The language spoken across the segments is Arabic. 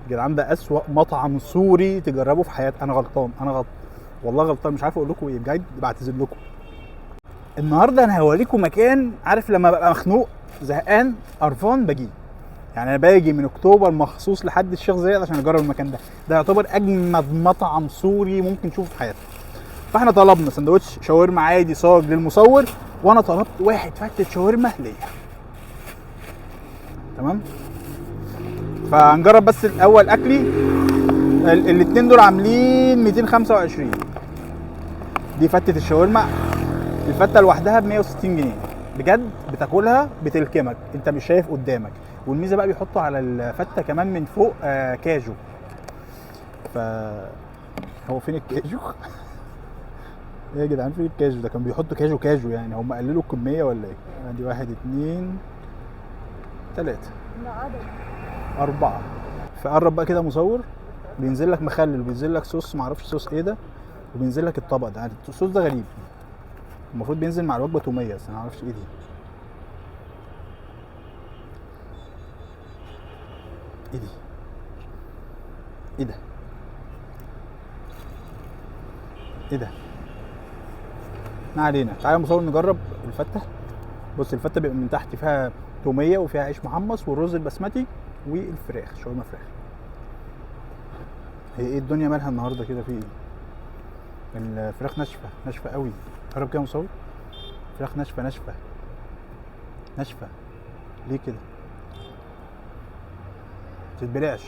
جدعان ده اسوأ مطعم سوري تجربه في حياتك. انا غلطان، والله غلطان، مش عارف اقول لكم ايه، بجد بعتذر لكم. النهارده انا هوريكم مكان، عارف لما ببقى مخنوق زهقان قرفان باجي، يعني انا باجي من اكتوبر مخصوص لحد الشيخ زايد عشان اجرب المكان ده. ده يعتبر اجمد مطعم سوري ممكن تشوفه في حياتك. فاحنا طلبنا سندوتش شاورما عادي صاج للمصور، وانا طلبت واحد فتة شاورما ليا. تمام. فهنجرب بس الاول اكلي. الاتنين دول عاملين 225. دي فتة الشاورما، الفتة لوحدها ب 160 جنيه بجد. بتاكلها بتلكمك، انت مش شايف قدامك. والميزه بقى بيحطوا على الفته كمان من فوق كاجو. ف هو فين الكاجو؟ ايه يا جدعان فين الكاجو ده؟ كان بيحطوا كاجو يعني هم قللوا الكميه ولا ايه؟ ادي 1 2 3 4. فقرب بقى كده مصور. بينزل لك مخلل وبينزل لك صوص، معرفش صوص ايه ده، وبينزل لك الطبق ده. الصوص ده غريب، المفروض بينزل مع الوجبه توميه، بس انا معرفش ايه دي. ايه دي؟ ايه ده؟ ايه ده؟ ما علينا. تعالى مصور نجرب الفته. بص الفته بيبقى من تحت فيها توميه وفيها عيش محمص والرز البسمتي والفراخ، شاورما فراخ. هي ايه الدنيا مالها النهارده كده؟ في ايه؟ الفراخ ناشفه قوي. جرب كده مصور. فراخ ناشفه ليه كده؟ متتبلعش.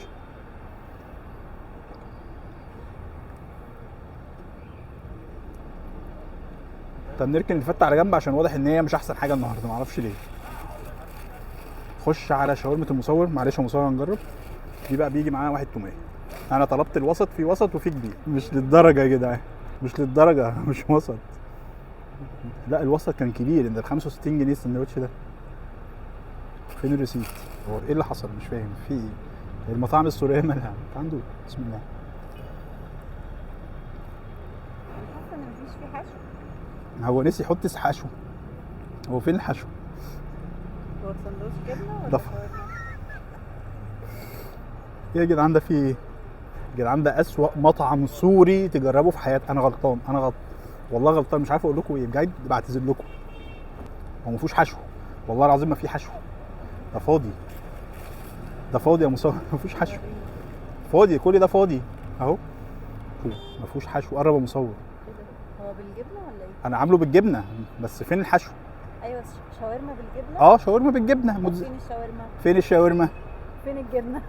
طب نركن الفته على جنب عشان واضح ان هي مش احسن حاجه النهارده، معرفش ليه. خش على شاورما المصور. معلش يا مصور هنجرب. دي بقى بيجي معاها واحد توميه. انا طلبت الوسط، في وسط وفي كبير. مش للدرجه يا جدعان، مش للدرجه، مش وسط. لا الوسط كان كبير، ده ب 65 جنيه السندوتش ده. فين الريسيت؟ هو ايه اللي حصل؟ مش فاهم في ايه. المطاعم السوريه مالها؟ عنده بسم الله. حاسه ان مفيش فيه حشو. هو نسي يحط حشو. هو فين الحشو؟ هو السندوتش جبنه ولا ضفر. شاورما؟ ايه يا جدعان ده في ايه؟ جدعان ده اسوأ مطعم سوري تجربه في حياتك. انا غلطان، والله غلطان، مش عارف اقول لكم ايه، بجد بعتذر لكم. هو ما فيهوش حشو، والله العظيم ما فيه حشو. ده فاضي، ده فاضي يا مصطفى. ما فيهوش حشو، فاضي، كل ده فاضي اهو. ما فيهوش حشو. قرب يا مصور. هو بالجبنه ولا ايه؟ انا عامله بالجبنه، بس فين الحشو؟ ايوه شاورما بالجبنه. شاورما بالجبنه. فين الشاورما؟ فين الشاورما؟ فين الجبنه؟